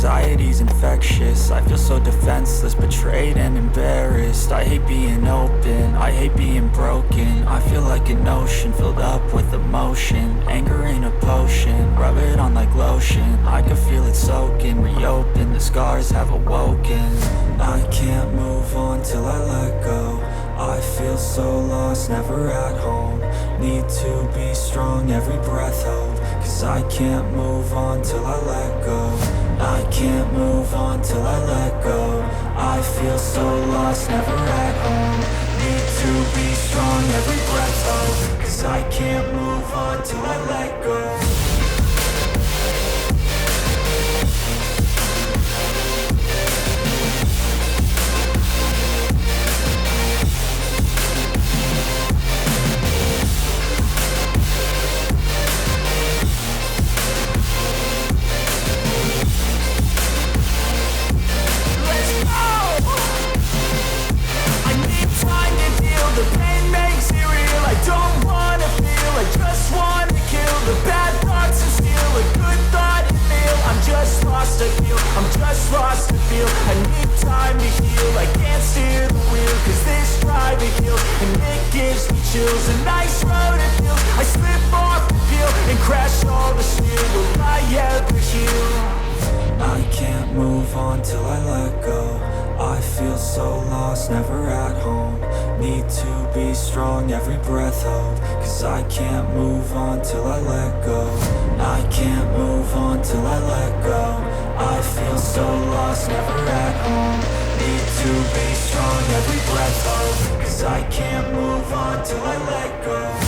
Anxiety's infectious, I feel so defenseless, betrayed and embarrassed. I hate being open, I hate being broken. I feel like an ocean filled up with emotion. Anger ain't a potion, rub it on like lotion. I can feel it soaking, reopen, the scars have awoken. I can't move on till I let go. I feel so lost, never at home. Need to be strong, every breath hold. Cause I can't move on till I let go. I can't move on till I let go. I feel so lost, never at home. Need to be strong, every breath hold. Cause I can't move on till I let go. The pain makes it real. I don't wanna feel, I just wanna kill the bad thoughts and steal a good thought and feel. I'm just lost to feel, I'm just lost to feel. I need time to heal, I can't steer the wheel. Cause this drive it kills, and it gives me chills. A nice road it feels, I slip off the peel and crash all the steel. Will I ever heal? I can't move on till I let go. I feel so lost, never at home. Need to be strong, every breath hold. Cause I can't move on till I let go. I can't move on till I let go. I feel so lost, never at home. Need to be strong, every breath hold. Cause I can't move on till I let go.